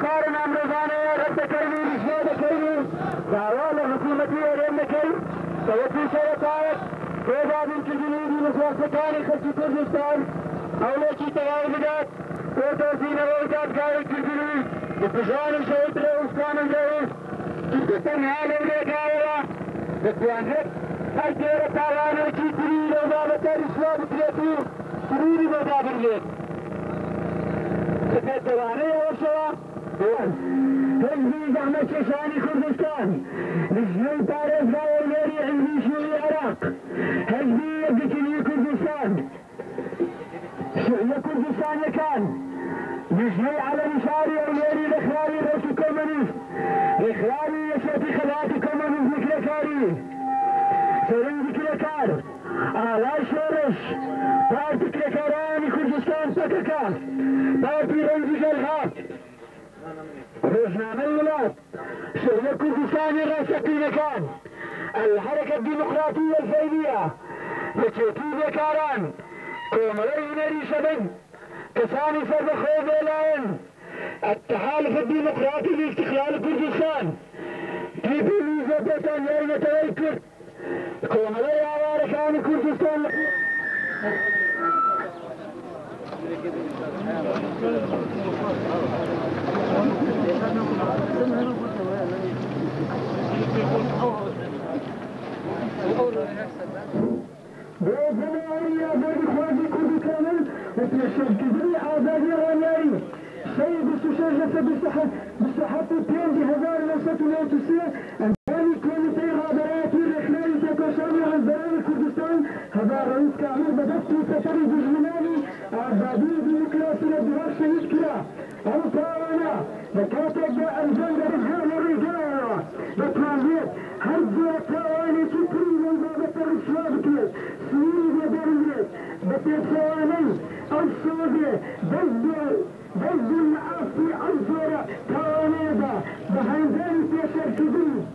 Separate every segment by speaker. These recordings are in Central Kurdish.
Speaker 1: كارن امرزانه رد كيني رشوه كيني دعوه لحكومتي ارين كي سيتي شرطات كيباب الجنوبي مسوسكاني خلف كردستان اولوكي تغاوزات وتوزين الروجات قايل الجنوبي بفجان الشهيد رؤوس كان الرئيس كردستان هذا الرقاوة بسيانجك الجيرة تاوانا كي تريد وضابة رشوه بكريتو تريد وضابة الجيد سكت دوانه ورشوه حزبي زعمت شيشاني كردستان نجمي بارز غاية ميري عزبي شوي عراق حزبي يبدكني كردستان شعية كردستان يكان نجمي على نشاري وميري الإخراري روشو كومنيست إخراري يشوتي خلاتي كومنيست مكركاري سرنجي كركار آلاي شورش بارتي كركاراني كردستان سككا بارتي رنجي جلغات روزنامه الولاد شعية كردستان الراسخي مكان الحركة الديمقراطية الفعلية لتشوتي بكاران كومري نري شبن كساني فرد خوض الان التحالف الديمقراطي لاستقلال كردستان في بلوزة بطن يوم تويكر كومري عواركان كردستان بجمهورية بإخواني كل كامل وتشكل آزادي غنائي سيد السوشيالية بصحة بيان 1993 أنتاني كوميتي غابرات الإخلال تكوشاني عن زرار كردستان هذا رئيس كامل بدفتي فتري بجمالي آزادي ديمقراطي لدوار شهيد كلا أو تاوانا بكاتب الجنة رجال الرجال بتوازيت هرجة تاواني تكري من بابة الرشوة سويد ودرجة بتتواني الصوغي بزد المعاصي أنصر تاوانيدا بهندان تشر كدود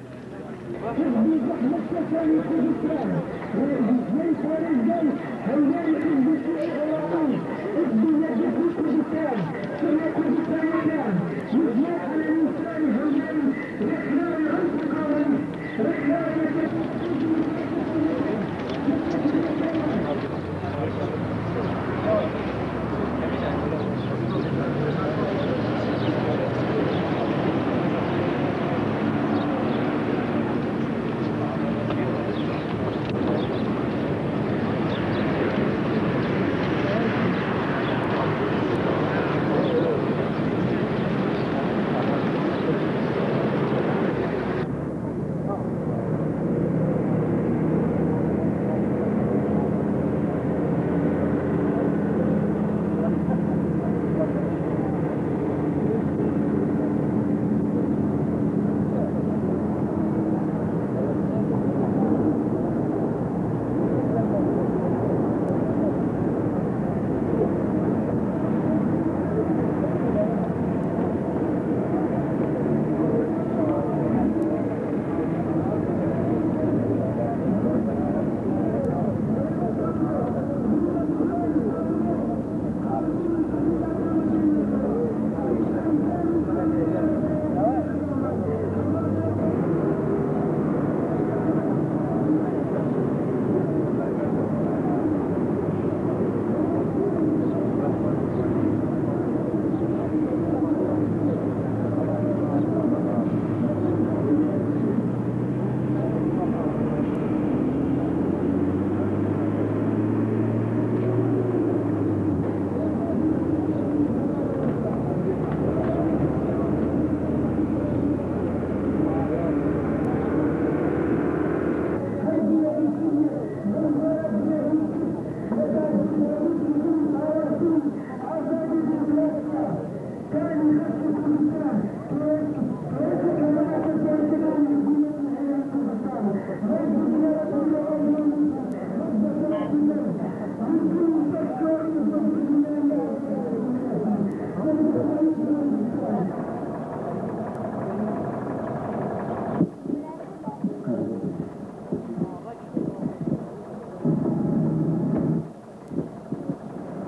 Speaker 1: حزبي زحمة شفاني كردستان ويجي فارزان هندان حزبي الإعلامي حزبي نجد كردستان سنة كردستان مكان مجمع على الإنسان هندان رحلان أنفقاوي رحلان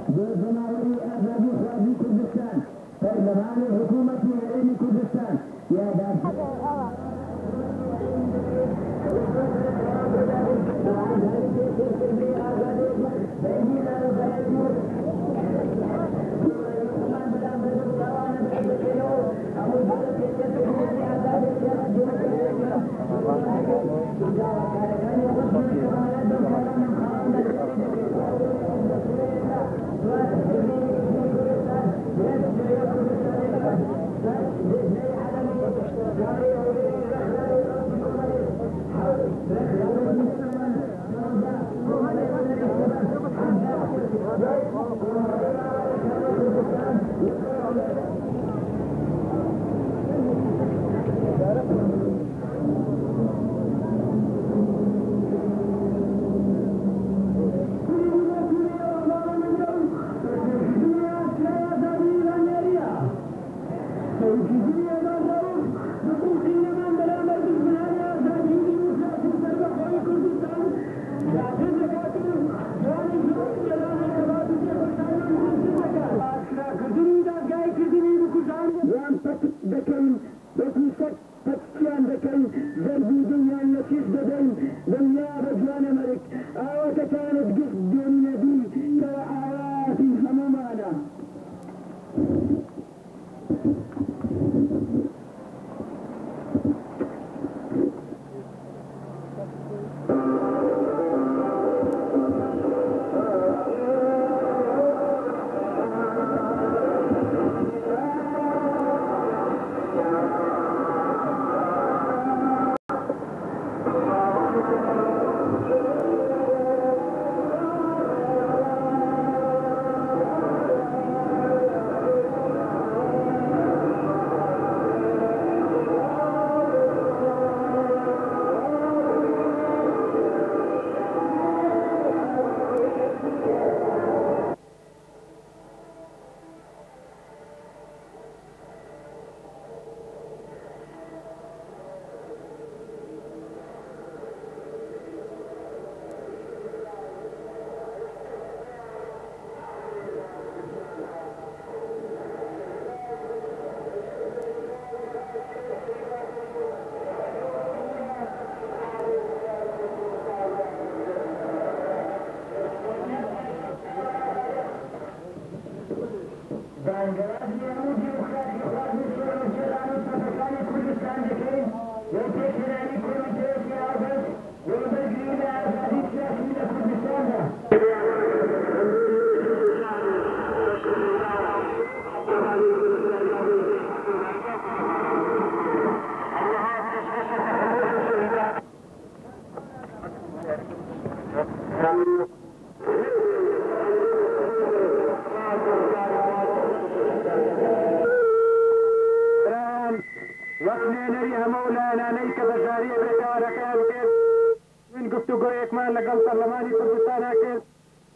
Speaker 2: بجمهورية آزادي خارجي كردستان برلمان حكومة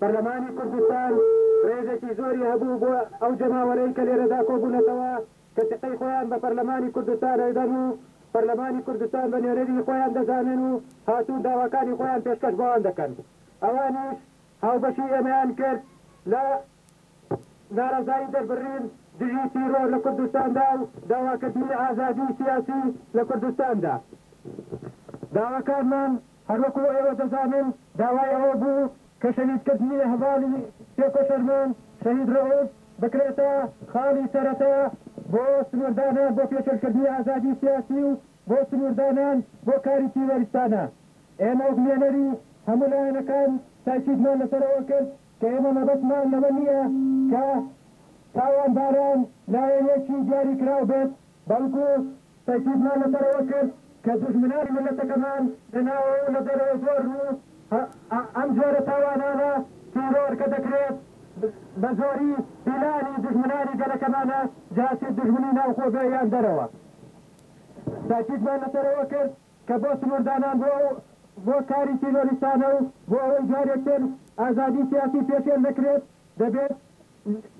Speaker 2: برلمانی کردستان ڕێزێکی زۆری هەبوو بۆ ئەو جەماوەرەی کە لێرەدا کۆبوونەتەوە کە سقەی خۆیان بە پەرلەمانی کوردستان ئەدەن و پەرلەمانی کوردستان بە نوێنەری خۆیان دەزانن و هاتوون داواکانی خۆیان پێشکەش بۆیان دەکەن. ئەوانیش هاوبەشی ئێمەیان کرد لە ناڕەزایی دەربڕین دژی تیرۆر لە کوردستاندا و داواکردنی ئازادی سیاسی لە کوردستاندا. داواکانمان هەروەکو ئێوە دەزانن داوای ئەوە بوو کە شەهیدکردنی هەڤاڵی پێکۆشەرمان شەهید ڕەئوف بکرێتە خاڵی سەرەتا بۆ سنووردانان بۆ پێشێلکردنی ئازادی سیاسی و بۆ سنووردانان بۆ کاری تیرۆریستانە. ئێمە نوێنەری هەموو لایەنەکان تاکیدمان لەسەرەوە کرد کە ئێمە مەبەستمان لەوە نییە کە تاوانباران لایەنێکی دیاری کراو بێت، بەڵکو تاکیدمان لەسەرەوە کرد کە دوژمنانی ملەتەکەمان لەناوە و لە دەرەوە زۆر ڕوو ئەم جۆرە تاوانانە تیرۆر کە دەکرێت بە زۆری پیلانی دژمنانی گەلەکەمانە جاسی دژمنی ناوخۆ بێیان دەرەوە. تاکیدمان لەسەرەوە کرد کە بۆ سنووردانان بۆ کاری تیرۆریستانە و بۆ ئەوەی جارێکتر ئازادی سیاسی پێشێن نەکرێت دەبێت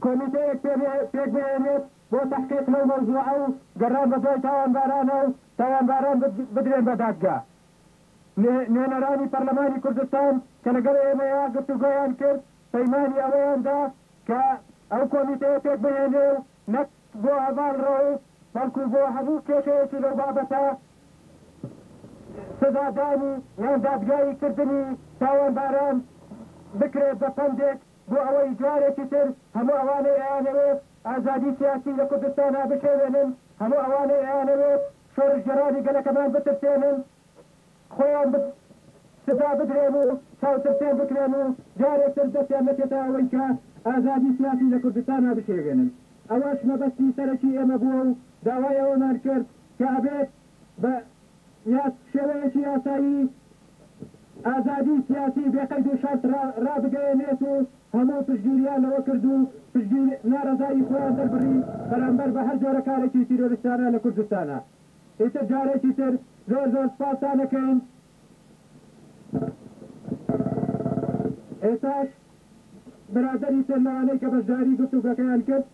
Speaker 2: کۆمیتەیەک پێک بهێنێت بۆ تەحقیق لەو مەوزوعە و گەڕان بە دوای تاوانبارانە و تاوانباران بدرێن بە دادگا. نوێنەرانی پەرلەمانی کوردستان کە لەگەڵ ئێمەیە گفتوگۆیان کرد پەیمانی ئەوەیاندا کە ئەو کۆمیتەیە پێک بهێنێ و نەک بۆ هەڤاڵ ڕەئوف بەڵکو بۆ هەموو کێشەیەکی لەو بابەتە سزادانی یان دادگایی کردنی تاوانباران بکرێت بە پەندێک بۆ ئەوەی جارێکی تر هەموو ئەوانەی ئەیانەوێت ئازادی سیاسی لە کوردستانە بشێوێنن، هەموو ئەوانەی ئەیانەوێت شۆڕژگەڕانی گەلەکەمان بترسێنن، خۆیان سزا بدرێن و چاوترسێن بکرێن و جارێکتر دەستیان نەچێتە ئەوەی کە ئازادی سیاسی لە کوردستانە بشێوێنن. ئەوەش مەبەستی سەرەکی ئێمە بووە و داوای ئەوەمان کرد کە ئەبێت بە شێوەیەکی یاسایی ئازادی سیاسی بێقەید و شەرت ڕابگەیەنێت و هەموو پشتگیریان لەوە کرد و ناڕەزایی خۆیان دەربڕی بەرامبەر بە هەر جۆرە کارێکی تیرۆریستانە لە کوردستانە. ئیتر جارێکی تر زۆر زۆر سپاسان دەکەین. ئێستاش برادەری تر لەوانەی کە بەشداری گفتوگەکەیان کرد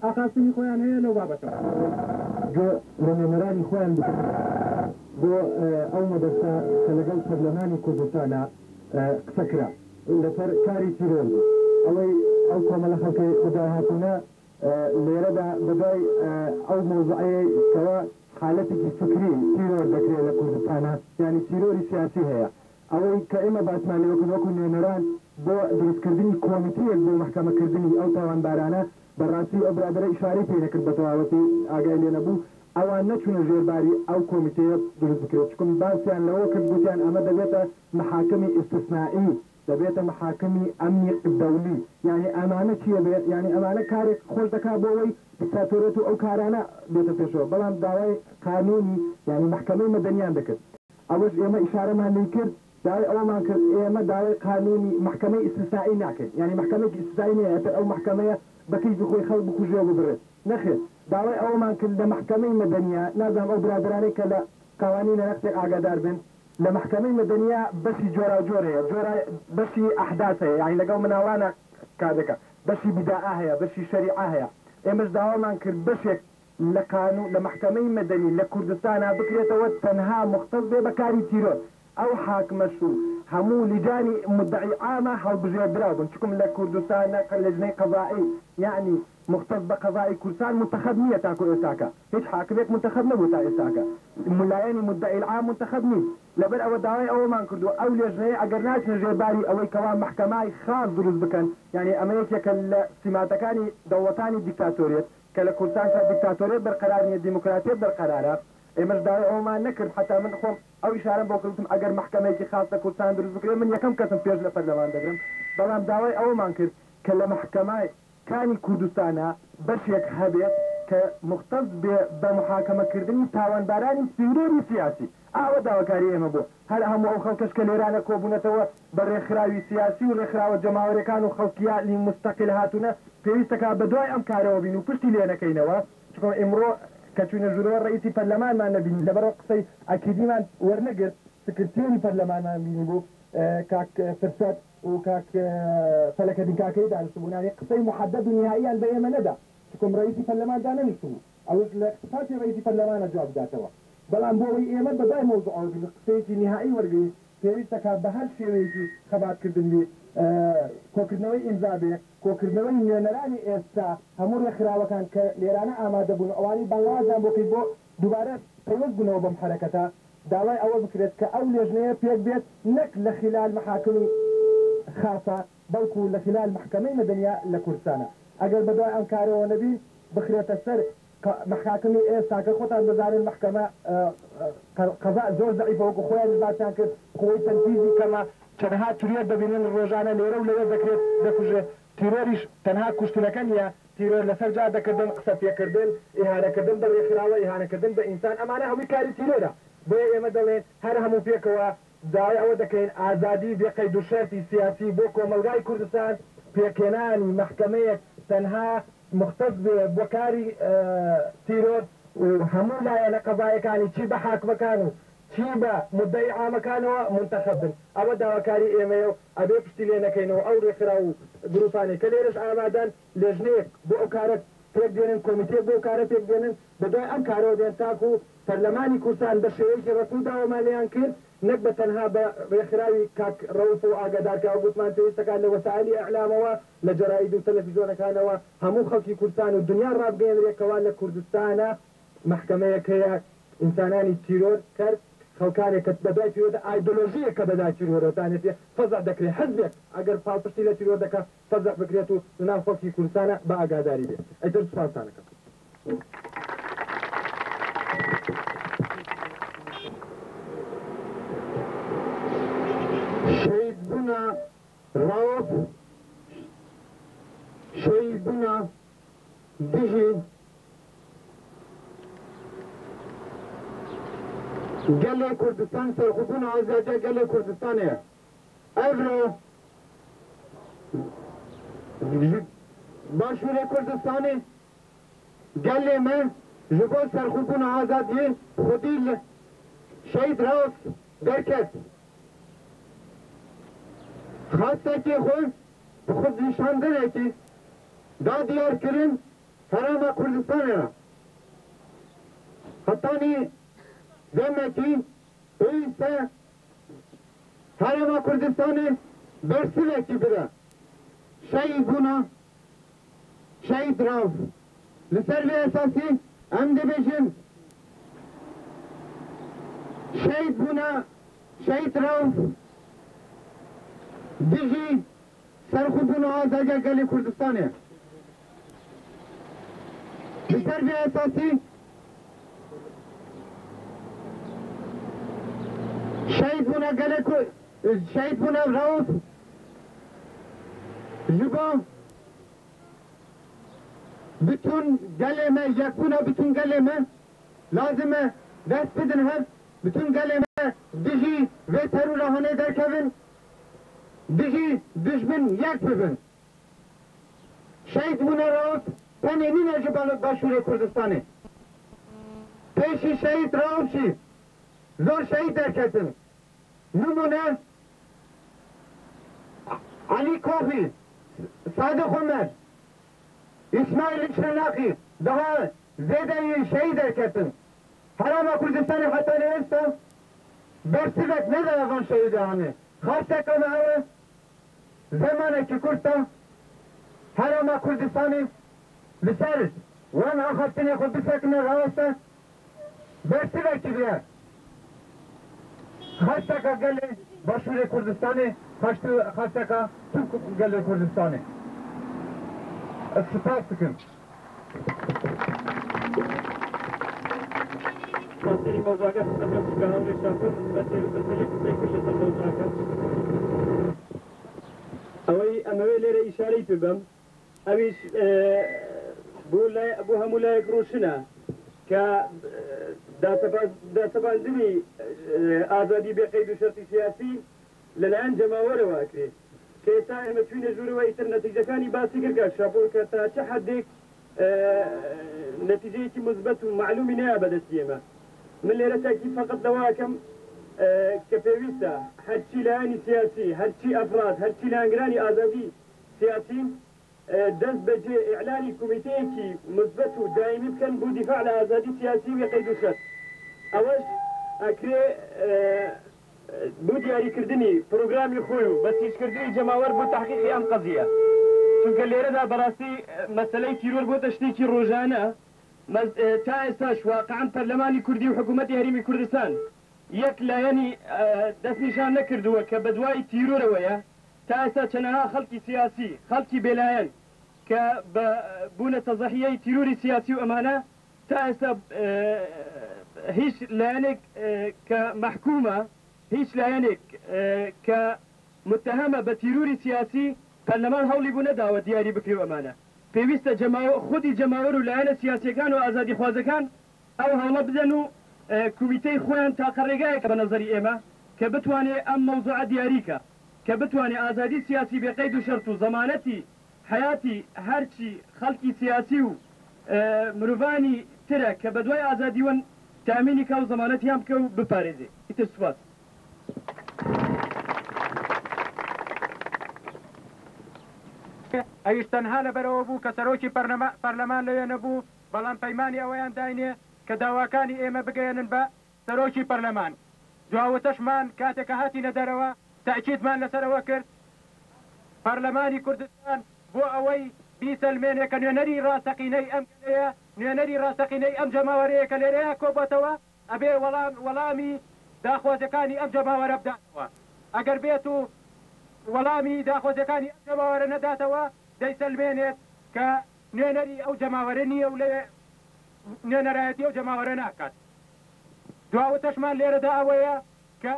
Speaker 2: ئاخاستنی خۆیان هەیە لەو بابەتەوە
Speaker 1: گۆ لە نێنەرانی خۆیان بکەن بۆ ئەو مەدەستا کە لەگەڵ پەرلەمانی کوردستانە قسەکرا لەسەر کاری تیرۆر بوو ئەوەی ئەو کۆمەڵە خەڵکی بەداهاتوونە لێرەدا بەدای ئەو مۆزوعەیە کەوە حالەتێکی فکری تیرۆر دەکرێت لە کوردستانە یعنی تیرۆری سیاسی هەیە ئەوەی کە ئێمە باسمان لێ وەکو نێنەران بۆ دروستکردنی کۆمیتەیەک بۆ محکەمەکردنی ئەو تاوانبارانە بەڕاستی ئەو برادرە ئیشارەی پێ نەکرد بە تەواوەتی ئاگای لێ نەبوو ئەوان نەچوونە ژێرباری ئەو کۆمیتەیە دروست بکرێت چکم باسییان لەوە کرد گوتیان ئەمە دەبێتە محاکمی ئیستثنائی دەبێتە محاکمی ئەمنی دەولی یعنی ئەمانە چیە بێت یعنی ئەمانە کارێک خۆش دەکات بۆەوەی دیکتاتۆرێت و ئەو کارانە بێتە پێشەوە بەڵام داوای قانونی یعنی محکەمەی مەدەنیان دەکرد ئەوەش ئێمە ئیشارەمان لێ کرد داوای ئەوەمان کرد ئێمە داوای قانونی محکەمەی ئیستثنائی ناکرد یعنی محکەمەی ئیستثنائی نیە ئەو محکەمەیە بەکەی بخۆی خەڵک بکوژێ ببرێت نەخێت داوای ئەوەمان کرد لە محکەمەی مەدەنیە نازانم ئەو برادرانەی کە لە قوانینە نەختێک ئاگادار بن لە محکەمەی مەدەنیە بەشی جۆرا جۆرەیە بەشی ئەحداث هەیە یعنی لەگەڵ مناڵانە کار دەکات بەشی بیداعە هەیە بەشی شەریعە هەیە ئێمەش داوامان کرد بەشێک لە قانون لە محکەمەی مەدەنی لە کوردستانە بکرێتەوە تەنها مختص بێ بەکاری تیرۆر ئەو حاکمەش و هەموو لیجانی مدعی عامە هەڵبژێردرا بوون چکم لە کوردستانە لەجنەی قەضائی یعنی مختص بە قەضای کوردستان منتخب نییە تاکو ئێستاکە هیچ حاکمێک منتخب نەبوو تا ئێستاکە ملایەنی مدعی العام منتخب نیست لەبەر ئەوە داوای ئەوەمان کردووە ئەو لێژنەیە ئەگەر ناچنە ژێرباری ئەوەی کەوا محکەمای خاص دروست بکەن یعنی ئەمە یەکێکە لە سیماتەکانی دەوڵەتانی دیکتاتۆریەت کە لە کوردستان دیکتاتۆریەت بەرقەرار نیە دیموکراتیەت بەرقەرارە ئێمەش داوای ئەومان نەکرد حتا من خۆم ئەو ئیشارەم بۆ کردم ئەگەر محکەمەیەکی خاص لە کوردستان دروست بکرێت من یەکەم کەسم پێش لە پەرلەمان دەگرم بەڵام داوای ئەوەمان کرد کە لە محکەمای کانی کوردستانە بەشێک هەبێت کە مختص بێ بە محاکەمەکردنی تاوانبارانی تیرۆری سیاسی ئاوە داواکاری ئێمە بوو هەر هەموو ئەو خەڵکەش کە لێرانە کۆبوونەتەوە بە ڕێکخراوی سیاسی و ڕێکخراوە جەماوەریەکان و خەڵکیالی مستەقل هاتوونە پێویستەکە بەدوای ئەم کارەوە بین و پشتی لێ نەکەینەوە چکۆ ئێمڕۆ کە چوونە ژوورەوە ڕئیسی پەرلەمانمان نەبین لەبەرەوە قسەی ئەکیدیمان وەرنەگرت سکرتێری پەرلەمانمان بینی بوو کاک فرسەت و کاک فەلەکەدین کاکەی دانیشتبوونانی قسەی محەدەد و نهائیان بە ئێمە نەدا چکۆم ڕئیسی پەرلەماندا نەنیشتبوو ئەوش لە قسەی ڕئیسی پەرلەمانە جواب بداتەوە بەڵام بۆەوەی ئێمە بەدای مۆزوعەوە بین قسەیەکی نهایی وەرگین پێویستەکە بە هەر شێوەیەکی خەباتکردن بێ کۆکردنەوەی ئیمزا بێ کۆکردنەوەی نوێنەرانی ئێستا هەموو ڕێکخراوەکان کە لێرانە ئامادە بوون ئەوانی بەڵازان بۆکەی بۆ دووبارە پەیوەست بوونەوە بەم حرەکەتە داوای ئەوە بکرێت کە ئەو لێژنەیە پێک بێت نەک لە خلال محاکمی خاصە بەڵکو لە خلال محکەمەی مەدەنیا لە کوردستانە ئەگەر بەدوای ئەم کارەوە نەبی بخرێتە سەر محاکمی ئێستا کە خۆتان دەزانن محکەمە قەزا زۆر زەعیفە وەکو خۆیان باسییان کرد خۆی تەنفیزی کەمە چەندها تورێر دەبینن ڕۆژانە لێرە و لەوێ دەکرێت دەکوژێت تیرۆریش تەنها کوشتنەکە نیە تیرۆر لەسەر جا دەکردن قسە پێکردن ئیهانەکردن بە ڕێکخراوە ئیهانەکردن بە ئینسان ئەمانە هەمووی کاری تیرۆرە بۆیە ئێمە دەڵێن هەر هەموو پێکەوە داوای ئەوە دەکەین ئازادی بێقەید و شەرتی سیاسی بۆ کۆمەلگای کوردستان پێکێنانی محکەمەیەک تەنها مختص بێ بۆ کاری تیرۆر و هەموو لایەنە قەزایەکانی چی بە حاکمەکان و چی بە مدعی عامەکانەوە منتەخب بن ئەوە داواکاری ئێمەیە و ئەبێ پشتی لێ نەکەینەوە ئەو ڕێکخرا و گروپانی کە لێرەش ئامادەن لێژنەیەک بۆ ئەو کارە پێک دێنن کۆمیتێک بۆ کارە پێک دێنن بەدوای ئەم کارەوە دێن تاکو و پەرلەمانی کوردستان بە شێوەیەکی ڕەسمی داوامان لێیان کرد نەک بە تەنها بە ڕێکخراوی کاک ڕەوف و ئاگادارکە گوتمان پێویستەکان لە وەسائلی ئەعلامەوە لە جەراید و تەلەڤیزیۆنەکانەوە هەموو خەڵکی کوردستان و دنیا ڕابگەیەنرێکەوە لە کوردستانە محکەمەیەک هەیە ئینسانانی تیرۆر کرد خەڵکانێک کە بەدوای تیرۆر ئایدۆلۆژیە کە بەدای تیرۆرەتانێت فەزع دەکرێت حەزبێک ئەگەر پاڵپشتی لە تیرۆر دەکات فەزع بکرێت و ناو خەڵکی کوردستانە بە ئاگاداری بێت ئەیتر سوپاسانەکەم
Speaker 2: شهید بوونا ڕەوف شهید بوونا دژی
Speaker 1: گل کردستان سرخوبون آزادی گل کردستانه evro başvuru Kurdistan'ı gelme jubal serhukun azadi khudil şehit Rauf derket hatta ki khud nişandır ki da diyar kirin harama Kurdistan'a hatta ni demek ki öyleyse harama Kurdistan'ı bersive ki bire şehit buna şehit Rauf لسر به اساسی ام دبیشیم شهید بونا شهید راوف دیجی سرخو بونا آزاجه گلی کردستانه لسر به اساسی شهید بونا گلی شهید بونا راوف جبا bütün geleme yakuna bütün geleme lazıme dest bedin hem bütün geleme dişi ve terörahane derkevin dişi düşman yak bibin şehit buna Rauf penenin acıbalık başvuru Kurdistan'ı peşi şehit Rauf'şi zor şehit derketin numune Ali Kofi Sadık Ömer İsmail Şenaki daha zedeyi şehit erketin. Harama Kurdistan'ı hatta neyse bersivet ne de yavan şehidi hani. Khasek ama zamaneki Kurt'ta Harama Kurdistan'ı liseris. Wan akhattini Kurdistan'ı ravasta bersivet gibi. Khaseka geli başvuru Kurdistan'ı Khaseka Türk geli Kurdistan'ı. Spasikim.
Speaker 3: Konseyi mozaga sıkıntı çıkaran bir şarkı meselesi bekleşe takılacak. Amayelere işaret edeyim. Aviş bu hamulaya kuruşuna ka داتبازنی آزادی به قید و شرط سیاسی لەلایەن جەماوەرەوە ئەکرێت کە ئێستا ئێمە توینە ژوورەوە ئیتر نەتیجەکانی باسی کردگە شاپۆر کە تا چه حەدێک نەتیجەیەکی مثبەت و معلومی نەیە بەدەستی ئێمە من لێرە تاکی فقط لەوەکەم کە پێویستە هەرچی لایەنی سیاسی هەرچی ئەفراد هەرچی لایەنگرانی ئازادی سیاسی دەست بەجێ ئیعلانی کۆمیتەیەکی مثبەت و دائمی بکەن بۆ دیفاع لە ئازادی سیاسی و قەید و شەرط ئەوەش ئەکرێ بۆ دیاریکردنی پرۆگرامی خۆی و بەسیجکردنی جەماوەر بۆ تحقیقی ئەم قەزیە چونکە لێرەدا بەڕاستی مەسەلەی تیرۆر بۆتە شتێکی ڕۆژانە تا ئێستاش واقعاً پەرلەمانی کوردی و حکوومەتی هەرێمی کوردستان یەک لایەنی دەستنیشان نەکردووە کە بە دوای تیرۆرەوەیە تا ئێستا چەنەها خەڵکی سیاسی خەڵکی بێلایەن کە بوونەتە زەحیەی تیرۆری سیاسی و ئەمانە تا ئێستا هیچ لایەنێک کە مەحکومە هیچ لایەنێک کە متهمە بە تیرۆری سیاسی پەرلەمان هەوڵی بوو نەداوە دیاری بکرێ و ئەمانە پێویستە خودی جەماوەر و لایەنە سیاسیەکان و ئازادی خوازەکان ئەو هەوڵە بدەن و کومیتەی خۆیان تاقە ڕێگایەکە بە نەزەری ئێمە کە بتوانێت ئەم مەوزوعە دیاریکە کە بتوانێت ئازادی سیاسی بێ قەید و شەرط و زەمانەتی حیاتی هەرچی خەڵکی سیاسی و مرۆڤانی ترە کە بە دوای ئازادیوەن تامینی کا و زەمانەتیان بکە و بپارێزێ ئیتر سوپاس
Speaker 2: ئەویش تەنها لەبەرەوە بوو کە سەرۆکی پەرلەمان لەوێ نەبوو بەڵام پەیمانی ئەوەیان داینێ کە داواکانی ئێمە بگەێنن بە سەرۆکی پەرلەمان دواوەتەشمان کاتێکە هاتینە دەرەوە تاکیدمان لەسەرەوە کرد پەرلەمانی کوردستان بۆ ئەوەی بیسەلمێنێ کە نوێنەری ڕاستەقینەی ئەم گەلەیە نوێنەری ڕاستەقینەی ئەم جەماوەرەیە کە لێرەیە کۆبەتەوە ئەبێ وەڵامی داخوازەکانی ئەم جەماوەرە بداتەوە ئەگەر بێت و وەڵامی داخۆزەکانی ئەم جەماوەرە نەداتەوە دەیسەلمێنێت کە نوێنەری ئەو جەماوەرە نییە و لێ نوێنەرایەتی ئەو جەماوەرە ناکات دواوەتەشمان لێرەدا ئەوەیە کە